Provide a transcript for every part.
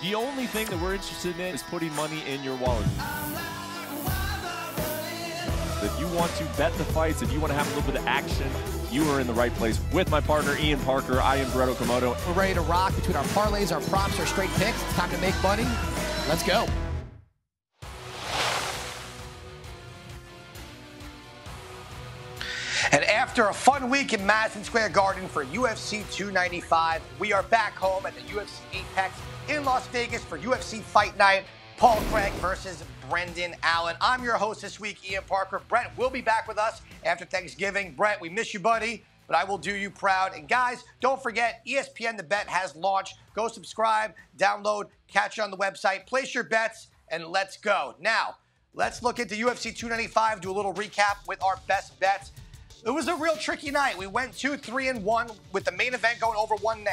The only thing that we're interested in is putting money in your wallet. If you want to bet the fights, if you want to have a little bit of action, you are in the right place. With my partner, Ian Parker, I am Brett Okamoto. We're ready to rock between our parlays, our props, our straight picks. It's time to make money. Let's go. And after a fun week in Madison Square Garden for UFC 295, we are back home at the UFC Apex in Las Vegas for UFC Fight Night. Paul Craig versus Brendan Allen. I'm your host this week, Ian Parker. Brett will be back with us after Thanksgiving. Brett, we miss you, buddy, but I will do you proud. And guys, don't forget, ESPN The Bet has launched. Go subscribe, download, catch it on the website, place your bets, and let's go. Now, let's look into UFC 295, do a little recap with our best bets. It was a real tricky night. We went 2-3-1 with the main event going over 1.5.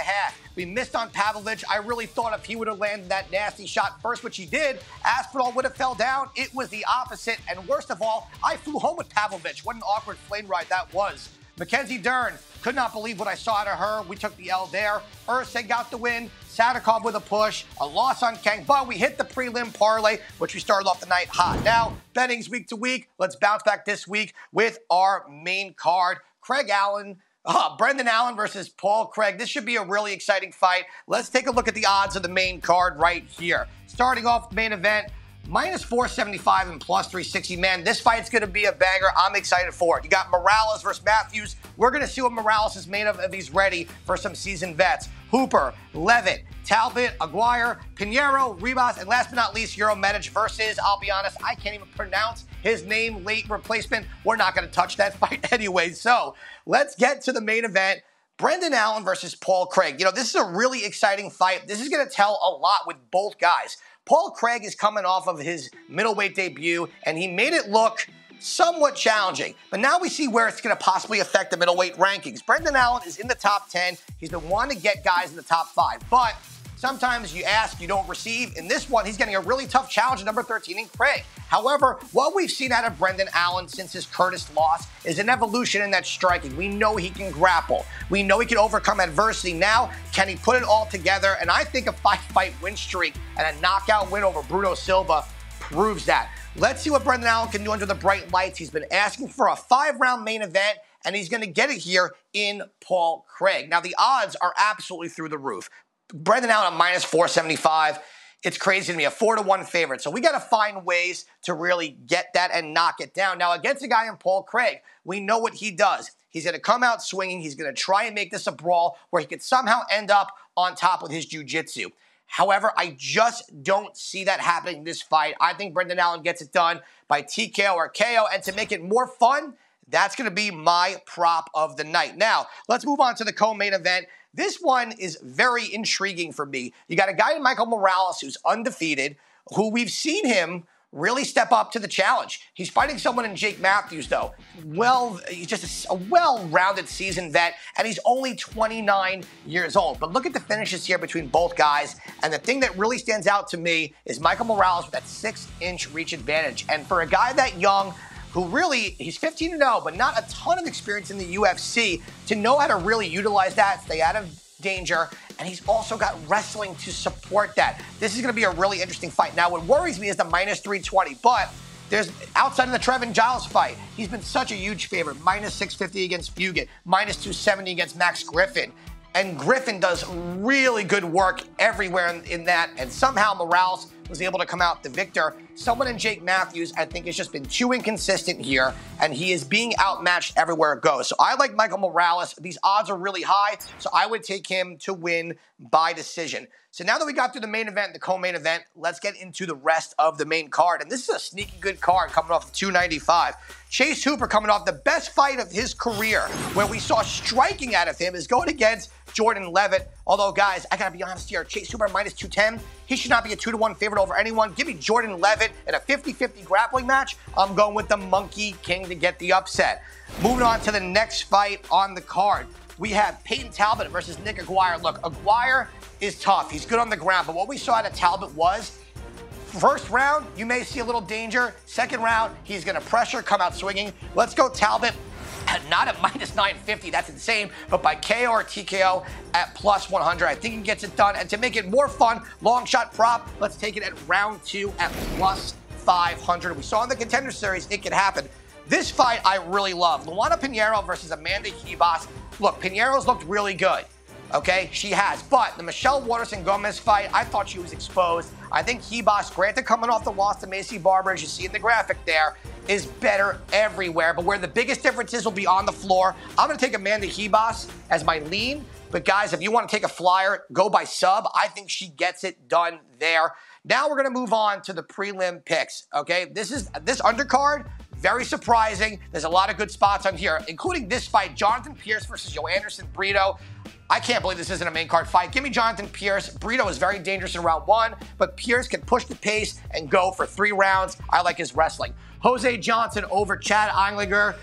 We missed on Pavlovich. I really thought if he would have landed that nasty shot first, which he did, Aspinall would have fell down. It was the opposite. And worst of all, I flew home with Pavlovich. What an awkward plane ride that was. Mackenzie Dern, could not believe what I saw out of her. We took the L there. Ursay got the win. Sadikov with a push. A loss on Kang. But we hit the prelim parlay, which we started off the night hot. Now, betting's week to week. Let's bounce back this week with our main card. Brendan Allen versus Paul Craig. This should be a really exciting fight. Let's take a look at the odds of the main card right here. Starting off the main event, minus 475 and plus 360. Man, this fight's going to be a banger. I'm excited for it. You got Morales versus Matthews. We're going to see what Morales is made of if he's ready for some seasoned vets. Hooper, Levitt, Talbot, Aguirre, Pinheiro, Ribas, and last but not least, Euromedic versus, I'll be honest, I can't even pronounce his name, late replacement. We're not going to touch that fight anyway. So let's get to the main event. Brendan Allen versus Paul Craig. You know, this is a really exciting fight. This is going to tell a lot with both guys. Paul Craig is coming off of his middleweight debut, and he made it look somewhat challenging. But now we see where it's going to possibly affect the middleweight rankings. Brendan Allen is in the top 10. He's been wanting to get guys in the top 5. But sometimes you ask, you don't receive. In this one, he's getting a really tough challenge at number 13 in Craig. However, what we've seen out of Brendan Allen since his Curtis loss is an evolution in that striking. We know he can grapple. We know he can overcome adversity. Now, can he put it all together? And I think a 5-fight win streak and a knockout win over Bruno Silva proves that. Let's see what Brendan Allen can do under the bright lights. He's been asking for a 5-round main event, and he's going to get it here in Paul Craig. Now, the odds are absolutely through the roof. Brendan Allen at minus 475. It's crazy to me, a 4-1 favorite. So we got to find ways to really get that and knock it down. Now, against a guy in Paul Craig, we know what he does. He's going to come out swinging. He's going to try and make this a brawl where he could somehow end up on top with his jiu-jitsu. However, I just don't see that happening in this fight. I think Brendan Allen gets it done by TKO or KO. And to make it more fun, that's going to be my prop of the night. Now, let's move on to the co-main event. This one is very intriguing for me. You got a guy in Michael Morales who's undefeated, who we've seen him really step up to the challenge. He's fighting someone in Jake Matthews, though. Well, he's just a well-rounded seasoned vet, and he's only 29 years old. But look at the finishes here between both guys, and the thing that really stands out to me is Michael Morales with that 6-inch reach advantage. And for a guy that young, who really, he's 15-0, but not a ton of experience in the UFC, to know how to really utilize that, stay out of danger, and he's also got wrestling to support that. This is going to be a really interesting fight. Now, what worries me is the minus 320, but there's outside of the Trevin Giles fight, he's been such a huge favorite. Minus 650 against Fugit, minus 270 against Max Griffin. And Griffin does really good work everywhere in that, and somehow Morales was able to come out the victor. Someone in Jake Matthews, I think, has just been too inconsistent here, and he is being outmatched everywhere it goes. So I like Michael Morales. These odds are really high, so I would take him to win by decision. So now that we got through the main event, the co-main event, let's get into the rest of the main card. And this is a sneaky good card coming off of 295. Chase Hooper coming off the best fight of his career, where we saw striking out of him, is going against Jordan Levitt. Although, guys, I got to be honest here, Chase Hooper minus 210, he should not be a 2-1 favorite over anyone. Give me Jordan Levitt in a 50-50 grappling match. I'm going with the Monkey King to get the upset. Moving on to the next fight on the card. We have Peyton Talbot versus Nick Aguirre. Look, Aguirre is tough. He's good on the ground. But what we saw out of Talbot was, first round, you may see a little danger. Second round, he's going to pressure, come out swinging. Let's go Talbot not at minus 950, that's insane, but by KO or TKO at plus 100. I think he gets it done. And to make it more fun, long shot prop, let's take it at round 2 at plus 500. We saw in the Contender Series it could happen. This fight I really love. Lana Pinheiro versus Amanda Ribas. Look, Pinheiro's looked really good. Okay, she has. But the Michelle Waterson-Gomez fight, I thought she was exposed. I think Ribas, granted coming off the loss to Macy Barber, as you see in the graphic there, is better everywhere. But where the biggest differences will be on the floor, I'm going to take Amanda Ribas as my lean. But guys, if you want to take a flyer, go by sub. I think she gets it done there. Now we're going to move on to the prelim picks. Okay, this undercard, very surprising. There's a lot of good spots on here, including this fight, Jonathan Pierce versus Joanderson Brito. I can't believe this isn't a main card fight. Give me Jonathan Pierce. Brito is very dangerous in round 1, but Pierce can push the pace and go for 3 rounds. I like his wrestling. Jose Johnson over Chad Einlinger.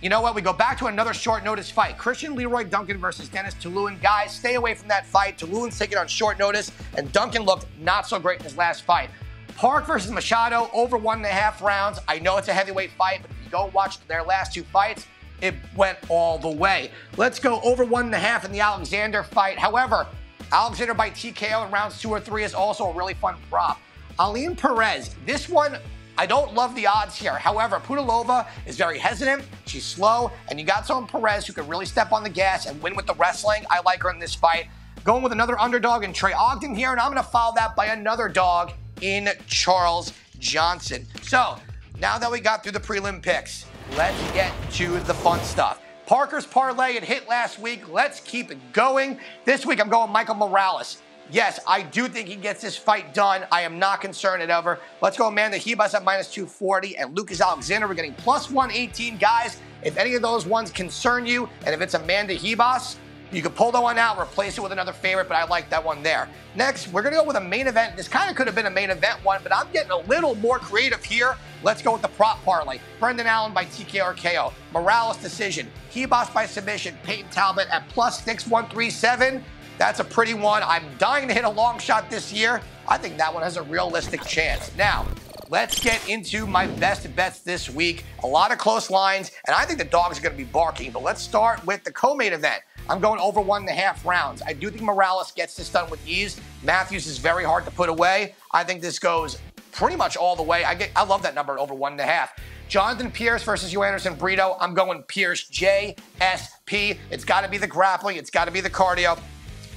You know what? We go back to another short notice fight. Christian Leroy Duncan versus Dennis Tulun. Guys, stay away from that fight. Tulun's taking on short notice, and Duncan looked not so great in his last fight. Park versus Machado over 1.5 rounds. I know it's a heavyweight fight, but if you go watch their last 2 fights, it went all the way. Let's go over 1.5 in the Alexander fight. However, Alexander by TKO in rounds 2 or 3 is also a really fun prop. Aline Perez, this one, I don't love the odds here. However, Pudilova is very hesitant. She's slow, and you got someone Perez who can really step on the gas and win with the wrestling. I like her in this fight. Going with another underdog in Trey Ogden here, and I'm going to follow that by another dog in Charles Johnson. So, now that we got through the prelim picks, let's get to the fun stuff. Parker's parlay, it hit last week. Let's keep it going. This week, I'm going Michael Morales. Yes, I do think he gets this fight done. I am not concerned at ever. Let's go Amanda Ribas at minus 240 and Lucas Alexander. We're getting plus 118. Guys, if any of those ones concern you, and if it's Amanda Ribas, you can pull that one out, replace it with another favorite, but I like that one there. Next, we're going to go with a main event. This kind of could have been a main event one, but I'm getting a little more creative here. Let's go with the prop parlay. Brendan Allen by TKO or KO. Morales decision. Ribas by submission. Peyton Talbot at plus 6137. That's a pretty one. I'm dying to hit a long shot this year. I think that one has a realistic chance. Now, let's get into my best bets this week. A lot of close lines, and I think the dogs are going to be barking, but let's start with the co-main event. I'm going over 1.5 rounds. I do think Morales gets this done with ease. Matthews is very hard to put away. I think this goes pretty much all the way. I love that number over 1.5. Jonathan Pierce versus Joanderson Brito. I'm going Pierce JSP. It's got to be the grappling. It's got to be the cardio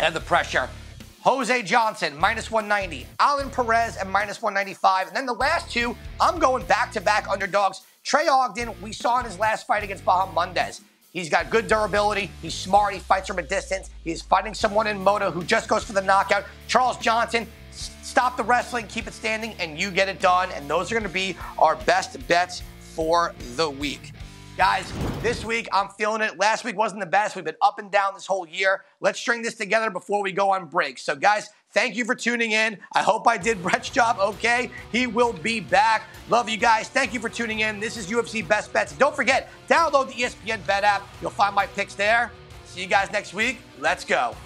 and the pressure. Jose Johnson, minus 190. Alan Perez at minus 195. And then the last 2, I'm going back-to-back underdogs. Trey Ogden, we saw in his last fight against Bahamondes. He's got good durability. He's smart. He fights from a distance. He's fighting someone in Moto who just goes for the knockout. Charles Johnson, stop the wrestling, keep it standing, and you get it done. And those are going to be our best bets for the week. Guys, this week, I'm feeling it. Last week wasn't the best. We've been up and down this whole year. Let's string this together before we go on break. So, guys, thank you for tuning in. I hope I did Brett's job okay. He will be back. Love you guys. Thank you for tuning in. This is UFC Best Bets. Don't forget, download the ESPN Bet app. You'll find my picks there. See you guys next week. Let's go.